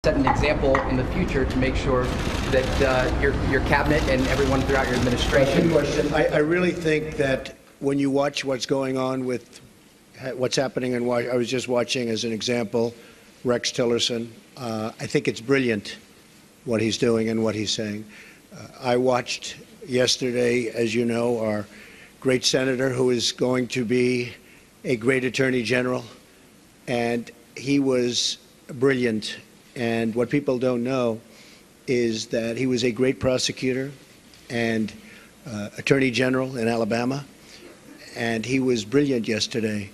set an example in the future to make sure that your cabinet and everyone throughout your administration. I really think that when you watch what's going on with what's happening in Washington, I was just watching, as an example, Rex Tillerson. I think it's brilliant what he's doing and what he's saying. I watched yesterday, as you know, our great senator who is going to be a great attorney general, and he was brilliant. And what people don't know is that he was a great prosecutor and attorney general in Alabama, and he was brilliant yesterday.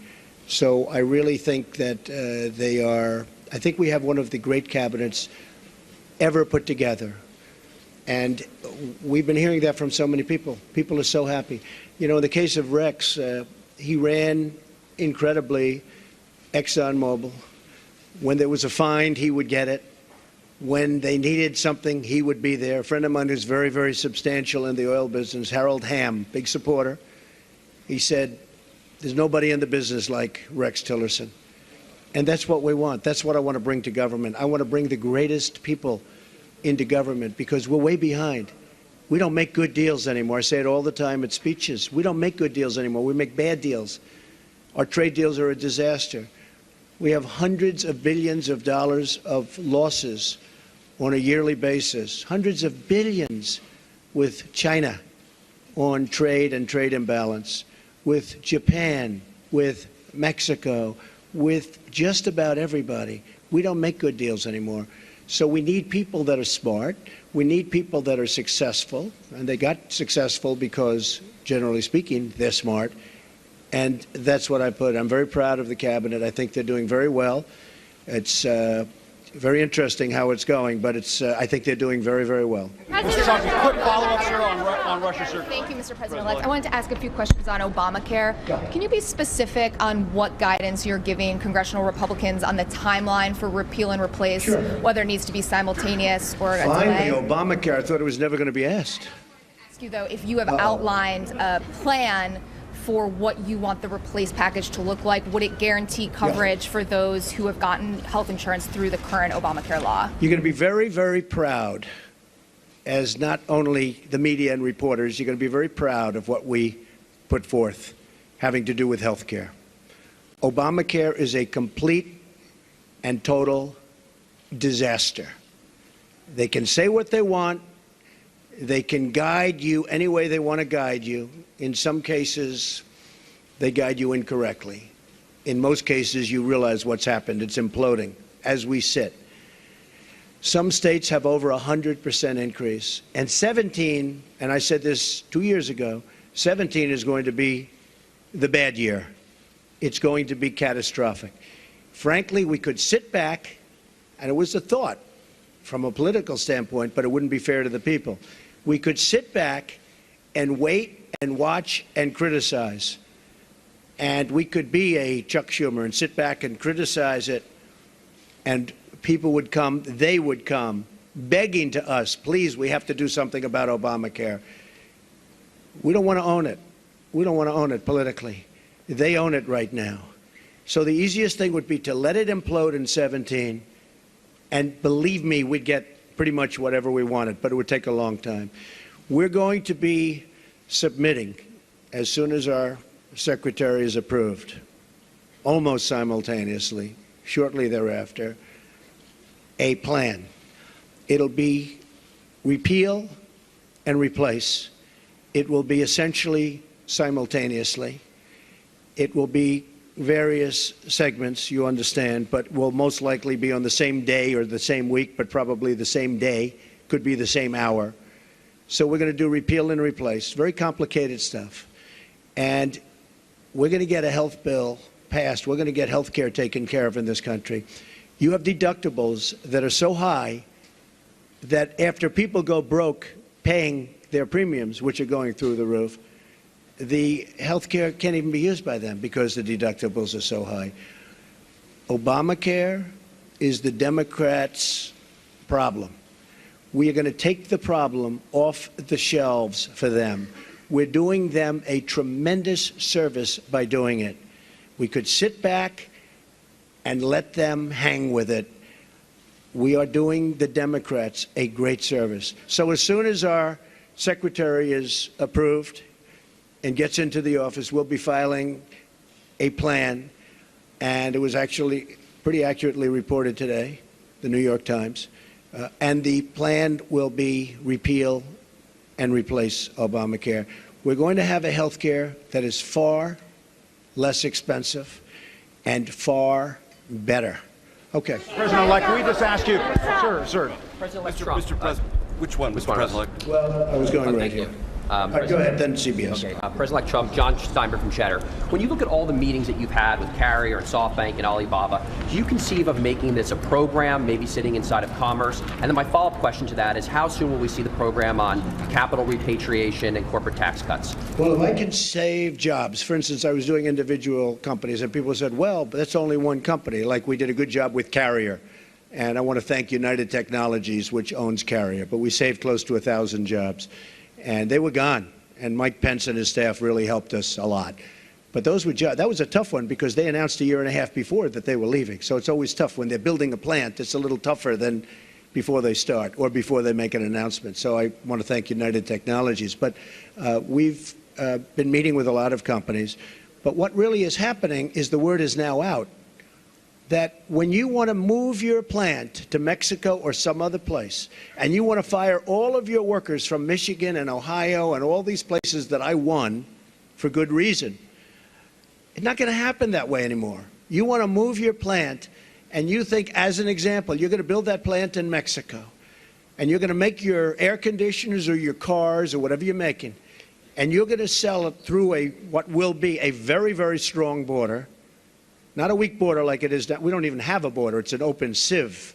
So I really think that I think we have one of the great cabinets ever put together. And we've been hearing that from so many people. People are so happy. You know, in the case of Rex, he ran incredibly ExxonMobil. When there was a find, he would get it. When they needed something, he would be there. A friend of mine who's very, very substantial in the oil business, Harold Hamm, big supporter, he said, there's nobody in the business like Rex Tillerson. And that's what we want. That's what I want to bring to government. I want to bring the greatest people into government because we're way behind. We don't make good deals anymore. I say it all the time at speeches. We don't make good deals anymore. We make bad deals. Our trade deals are a disaster. We have hundreds of billions of dollars of losses on a yearly basis, hundreds of billions with China on trade and trade imbalance, with Japan, with Mexico, with just about everybody. We don't make good deals anymore. So we need people that are smart. We need people that are successful. And they got successful because, generally speaking, they're smart. And that's what I put. I'm very proud of the cabinet. I think they're doing very well. It's very interesting how it's going, but I think they're doing very, very well. Mr. Trump, quick follow-up, sir, on Russia, sir. Thank you, Mr. President-elect. I wanted to ask a few questions on Obamacare. Can you be specific on what guidance you're giving congressional Republicans on the timeline for repeal and replace, Sure. Whether it needs to be simultaneous or a delay? Finally, Obamacare. I thought it was never going to be asked. Ask you, though, if you have outlined a plan for what you want the replace package to look like. Would it guarantee coverage for those who have gotten health insurance through the current Obamacare law? You're going to be very, very proud, as not only the media and reporters, you're going to be very proud of what we put forth having to do with health care. Obamacare is a complete and total disaster. They can say what they want. They can guide you any way they want to guide you. In some cases, they guide you incorrectly. In most cases, you realize what's happened. It's imploding as we sit. Some states have over 100% increase. And 17, and I said this 2 years ago, 17 is going to be the bad year. It's going to be catastrophic. Frankly, we could sit back, and it was a thought from a political standpoint, but it wouldn't be fair to the people. We could sit back and wait and watch and criticize. And we could be a Chuck Schumer and sit back and criticize it, and people would come, they would come, begging to us, please, we have to do something about Obamacare. We don't want to own it. We don't want to own it politically. They own it right now. So the easiest thing would be to let it implode in 17, and believe me, we'd get pretty much whatever we wanted, but it would take a long time. We're going to be submitting, as soon as our secretary is approved, almost simultaneously, shortly thereafter, a plan. It'll be repeal and replace. It will be essentially simultaneously. It will be various segments, you understand, but will most likely be on the same day or the same week, but probably the same day, could be the same hour. So we're going to do repeal and replace, very complicated stuff. And we're going to get a health bill passed. We're going to get health care taken care of in this country. You have deductibles that are so high that after people go broke paying their premiums, which are going through the roof, the health care can't even be used by them because the deductibles are so high. Obamacare is the Democrats' problem. We are going to take the problem off the shelves for them. We're doing them a tremendous service by doing it. We could sit back and let them hang with it. we are doing the Democrats a great service. So as soon as our secretary is approved and gets into the office, we'll be filing a plan. And it was actually pretty accurately reported today, the New York Times. And the plan will be repeal and replace Obamacare. We're going to have a health care that is far less expensive and far better. Okay. President-elect, can we just ask you, sir. President-elect Trump. Mr. President, which one, Mr. President-elect? Well, I was going right Thank here. you. All right, go ahead, then CBS. Okay, President-elect Trump, John Steinberg from Cheddar. When you look at all the meetings that you've had with Carrier and SoftBank and Alibaba, do you conceive of making this a program, maybe sitting inside of Commerce? And then my follow-up question to that is, how soon will we see the program on capital repatriation and corporate tax cuts? Well, if I can save jobs, for instance, I was doing individual companies, and people said, well, but that's only one company, like we did a good job with Carrier. And I want to thank United Technologies, which owns Carrier, but we saved close to 1,000 jobs. And they were gone. And Mike Pence and his staff really helped us a lot. But that was a tough one because they announced a year and a half before that they were leaving. So it's always tough when they're building a plant. It's a little tougher than before they start or before they make an announcement. So I want to thank United Technologies. But we've been meeting with a lot of companies. But what really is happening is the word is now out that when you want to move your plant to Mexico or some other place, and you want to fire all of your workers from Michigan and Ohio and all these places that I won for good reason, it's not going to happen that way anymore. You want to move your plant, and you think, as an example, you're going to build that plant in Mexico, and you're going to make your air conditioners or your cars or whatever you're making, and you're going to sell it through what will be a very, very strong border. Not a weak border like it is now. We don't even have a border. It's an open sieve.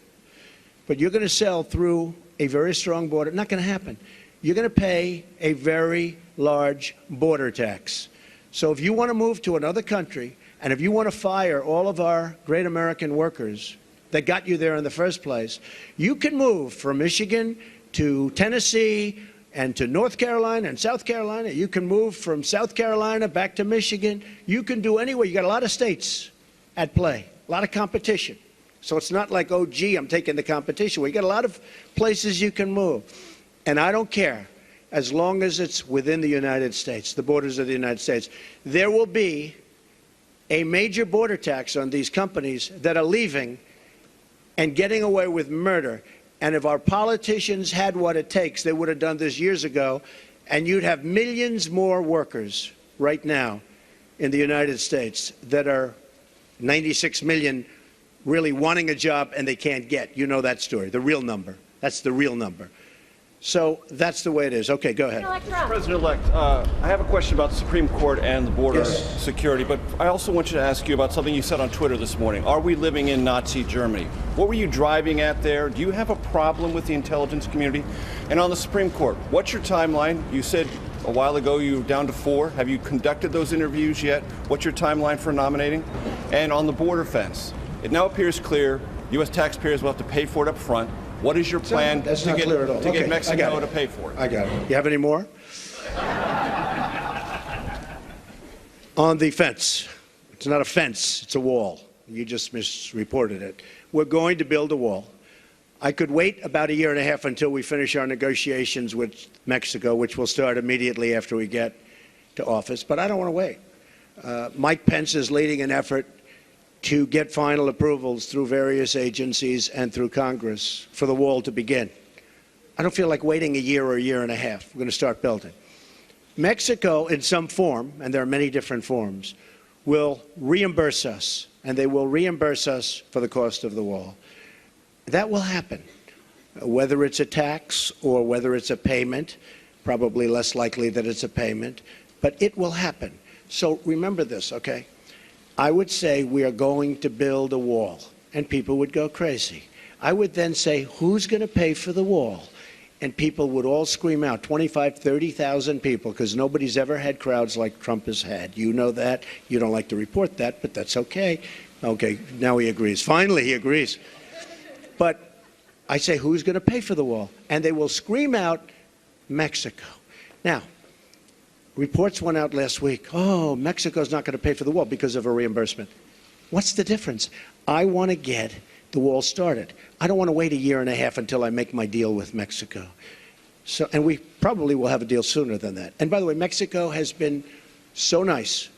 But you're going to sell through a very strong border. Not going to happen. You're going to pay a very large border tax. So if you want to move to another country, and if you want to fire all of our great American workers that got you there in the first place, you can move from Michigan to Tennessee and to North Carolina and South Carolina. You can move from South Carolina back to Michigan. You can do anywhere. You got a lot of states at play, a lot of competition. So it's not like, oh, gee, I'm taking the competition. We got a lot of places you can move. And I don't care, as long as it's within the United States, the borders of the United States. There will be a major border tax on these companies that are leaving and getting away with murder. And if our politicians had what it takes, they would have done this years ago, and you'd have millions more workers right now in the United States that are 96 million really wanting a job and they can't get. You know that story, the real number. That's the real number. So that's the way it is. Okay, go ahead. President-elect, I have a question about the Supreme Court and the border Yes. security, but I also want you to ask you about something you said on Twitter this morning. Are we living in Nazi Germany? What were you driving at there? Do you have a problem with the intelligence community? And on the Supreme Court, what's your timeline? You said a while ago you were down to 4. Have you conducted those interviews yet? What's your timeline for nominating? And on the border fence, it now appears clear U.S. taxpayers will have to pay for it up front. What is your plan That's to not clear at all. get Okay, I got Mexico it. to pay for it? I got it. You have any more? On the fence. It's not a fence, it's a wall. You just misreported it. We're going to build a wall. I could wait about a year and a half until we finish our negotiations with Mexico, which will start immediately after we get to office, but I don't want to wait. Mike Pence is leading an effort to get final approvals through various agencies and through Congress for the wall to begin. I don't feel like waiting a year or a year and a half. We're going to start building. Mexico, in some form, and there are many different forms, will reimburse us, and they will reimburse us for the cost of the wall. That will happen, whether it's a tax or whether it's a payment, probably less likely that it's a payment, but it will happen. So remember this, okay? I would say we are going to build a wall, and people would go crazy. I would then say, who's going to pay for the wall? And people would all scream out, 25, 30,000 people, because nobody's ever had crowds like Trump has had. You know that. You don't like to report that, but that's okay. Okay, now he agrees. Finally, he agrees. But I say, who's going to pay for the wall? And they will scream out, Mexico. Now, reports went out last week, oh, Mexico's not going to pay for the wall because of a reimbursement. What's the difference? I want to get the wall started. I don't want to wait a year and a half until I make my deal with Mexico. So, and we probably will have a deal sooner than that. And by the way, Mexico has been so nice,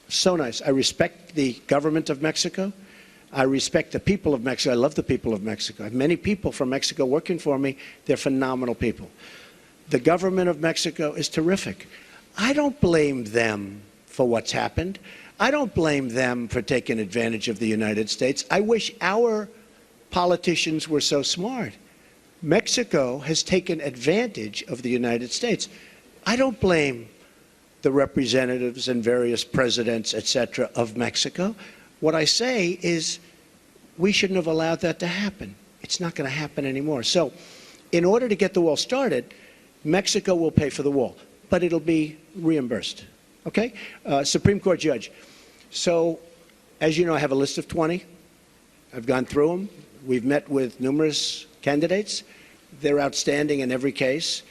so nice. I respect the government of Mexico. I respect the people of Mexico. I love the people of Mexico. I have many people from Mexico working for me. They're phenomenal people. The government of Mexico is terrific. I don't blame them for what's happened. I don't blame them for taking advantage of the United States. I wish our politicians were so smart. Mexico has taken advantage of the United States. I don't blame the representatives and various presidents, etc., of Mexico. What I say is we shouldn't have allowed that to happen. It's not going to happen anymore. So in order to get the wall started, Mexico will pay for the wall, but it'll be reimbursed. Okay? Supreme Court judge. So, as you know, I have a list of 20. I've gone through them. We've met with numerous candidates. They're outstanding in every case.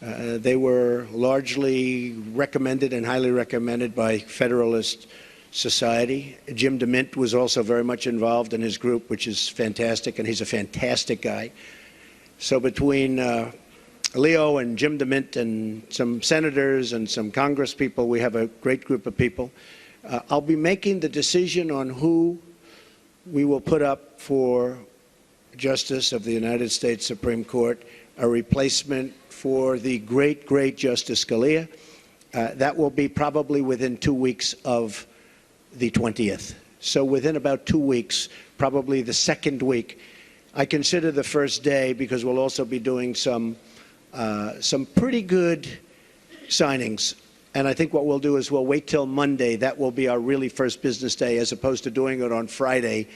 They were largely recommended and highly recommended by Federalist Society. Jim DeMint was also very much involved in his group, which is fantastic, and he's a fantastic guy. So between Leo and Jim DeMint and some senators and some Congress people, we have a great group of people. I'll be making the decision on who we will put up for Justice of the United States Supreme Court, a replacement for the great, great Justice Scalia. That will be probably within 2 weeks of the 20th. So within about 2 weeks, probably the second week. I consider the first day because we'll also be doing some pretty good signings. And I think what we'll do is we'll wait till Monday. That will be our really first business day, as opposed to doing it on Friday,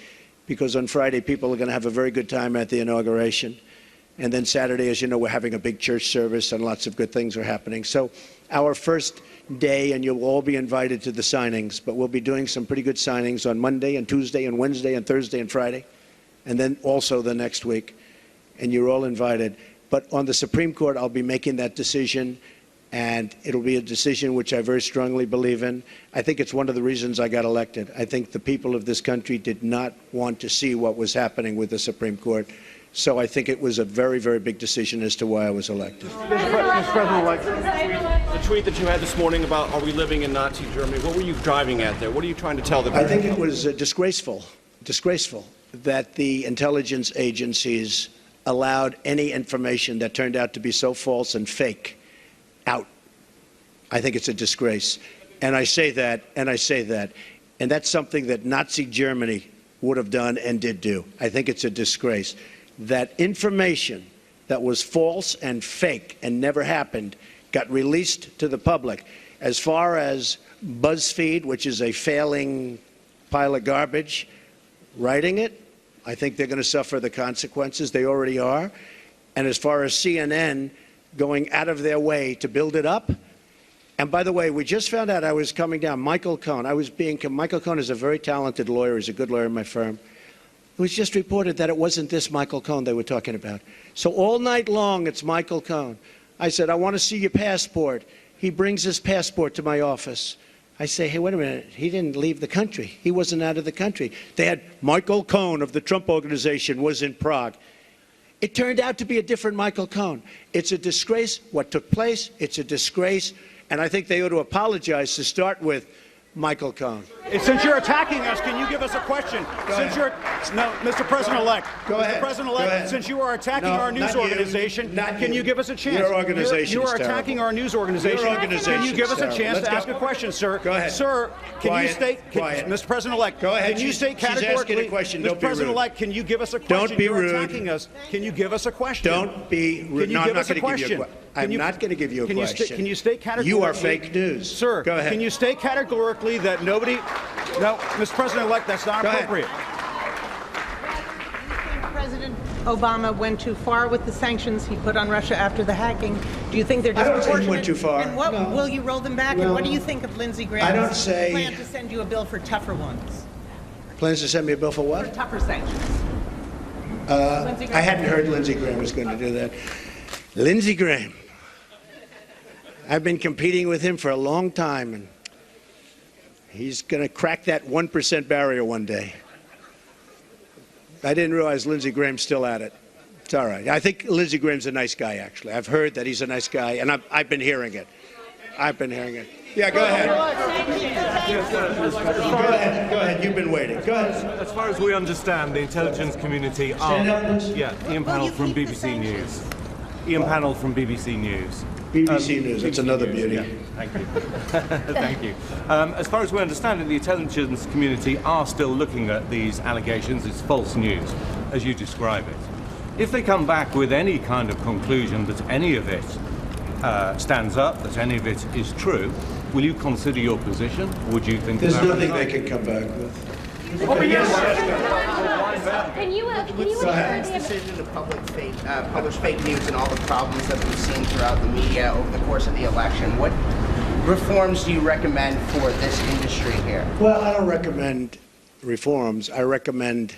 because on Friday people are going to have a very good time at the inauguration. And then Saturday, as you know, we're having a big church service and lots of good things are happening. So our first day, and you'll all be invited to the signings, but we'll be doing some pretty good signings on Monday and Tuesday and Wednesday and Thursday and Friday, and then also the next week. And you're all invited. But on the Supreme Court, I'll be making that decision, and it'll be a decision which I very strongly believe in. I think it's one of the reasons I got elected. I think the people of this country did not want to see what was happening with the Supreme Court. So I think it was a very, very big decision as to why I was elected. Mr. President-elect, The tweet that you had this morning about are we living in Nazi Germany, what were you driving at there? What are you trying to tell the I people? think it was disgraceful that the intelligence agencies allowed any information that turned out to be so false and fake out. I think it's a disgrace. And I say that, and that's something that Nazi Germany would have done and did do. I think it's a disgrace. That information that was false and fake and never happened got released to the public. As far as BuzzFeed, which is a failing pile of garbage, writing it, I think they're going to suffer the consequences. They already are. And as far as CNN going out of their way to build it up, and by the way, we just found out, I was coming down, Michael Cohen. Michael Cohen is a very talented lawyer. He's a good lawyer in my firm. It was just reported that it wasn't this Michael Cohen they were talking about. So all night long, it's Michael Cohen. I said, I want to see your passport. He brings his passport to my office. I say, hey, wait a minute. He didn't leave the country. He wasn't out of the country. They had Michael Cohen of the Trump Organization was in Prague. It turned out to be a different Michael Cohen. It's a disgrace what took place. It's a disgrace. And I think they ought to apologize to start with Michael Cohen. since you're attacking us, can you give us a question? Mr. President-elect. Go ahead. Mr. President-elect, since you are attacking our news organization, can you give us a chance? Your organization You are attacking our news organization. Your organization Can you give us a is chance terrible. to ask a question, sir? Go ahead. Sir, can you state, Quiet. Mr. President-elect, Go ahead. can you state She's asking categorically, a question. Mr. Don't be rude. President-elect, can you give us a question? Don't be You're rude. attacking us. Can you give us a question? Don't be rude. Can you No, give I'm us not a going to give you a question? question. I'm not going to give you a question. Can you state categorically? You are fake news. Sir, go ahead. Can you state categorically that nobody... No, Mr. President-elect, that's not Go ahead. appropriate. President Obama went too far with the sanctions he put on Russia after the hacking. Do you think they're I don't disproportionate? think he went too far. And what No. will you roll them back? No. And what do you think of Lindsey Graham's I don't say- plan to send you a bill for tougher ones, Plans to send me a bill for for what? tougher sanctions? I hadn't heard Lindsey Graham was going to do that. Lindsey Graham. I've been competing with him for a long time, and he's going to crack that 1% barrier one day. I didn't realize Lindsey Graham's still at it. It's all right. I think Lindsey Graham's a nice guy, actually. I've heard that he's a nice guy, and I've been hearing it. I've been hearing it. Yeah, go ahead. Go ahead. You've been waiting. Go ahead. As far as we understand, the intelligence community are... Ian Pannell from BBC News. Ian Pannell from BBC News. BBC News, that's another beauty. Yeah, thank you. Thank you. As far as we understand it, the intelligence community are still looking at these allegations. It's false news, as you describe it. If they come back with any kind of conclusion that any of it stands up, that any of it is true, will you consider your position? Would you think there's nothing they can come back with? Can you This decision to publish fake news and all the problems that we've seen throughout the media over the course of the election, what reforms do you recommend for this industry here? Well, I don't recommend reforms. I recommend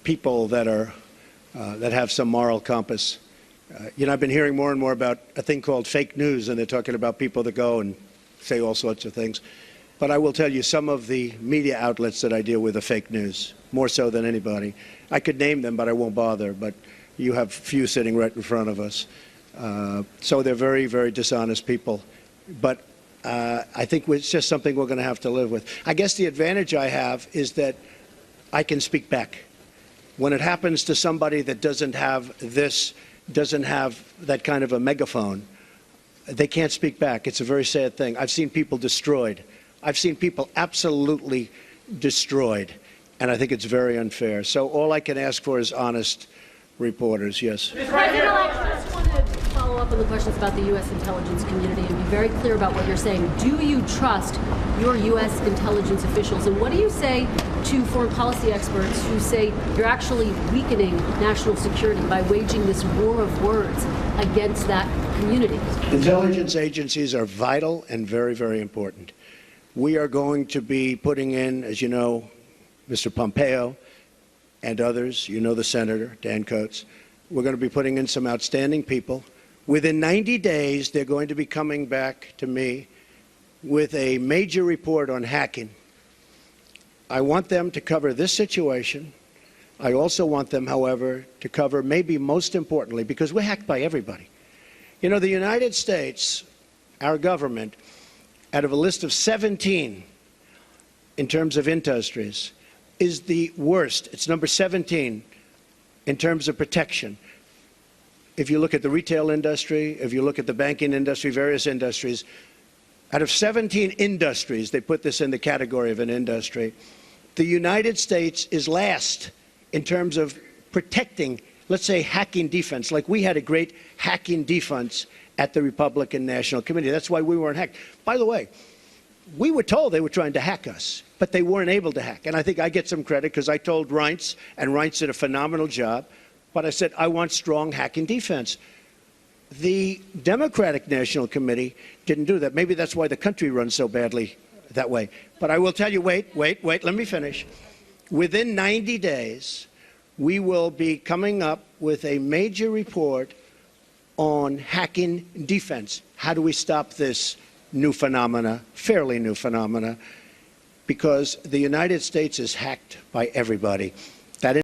people that are that have some moral compass. I've been hearing more and more about a thing called fake news, and they're talking about people that go and say all sorts of things. But I will tell you, some of the media outlets that I deal with are fake news, more so than anybody. I could name them, but I won't bother. But you have few sitting right in front of us. So they're very, very dishonest people. But I think it's just something we're going to have to live with. I guess the advantage I have is that I can speak back. When it happens to somebody that doesn't have that kind of a megaphone, they can't speak back. It's a very sad thing. I've seen people destroyed. I've seen people absolutely destroyed, and I think it's very unfair. So all I can ask for is honest reporters. Yes. President-elect, I just want to follow up on the questions about the U.S. intelligence community and be very clear about what you're saying. Do you trust your U.S. intelligence officials? And what do you say to foreign policy experts who say you're actually weakening national security by waging this war of words against that community? Intelligence agencies are vital and very, very important. We are going to be putting in, as you know, Mr. Pompeo and others, the Senator, Dan Coats. We're going to be putting in some outstanding people. Within 90 days, they're going to be coming back to me with a major report on hacking. I want them to cover this situation. I also want them, however, to cover, maybe most importantly, because we're hacked by everybody. The United States, our government, out of a list of 17 in terms of industries, is the worst. It's number 17 in terms of protection. If you look at the retail industry, if you look at the banking industry, various industries, out of 17 industries, they put this in the category of an industry, the United States is last in terms of protecting, let's say, hacking defense. Like we had a great hacking defense at the Republican National Committee. That's why we weren't hacked. By the way, we were told they were trying to hack us, but they weren't able to hack. And I think I get some credit because I told Reince, and Reince did a phenomenal job, but I said, I want strong hacking defense. The Democratic National Committee didn't do that. Maybe that's why the country runs so badly that way. But I will tell you, wait, let me finish. Within 90 days, we will be coming up with a major report on hacking defense. How do we stop this new phenomena, fairly new phenomena? Because the United States is hacked by everybody.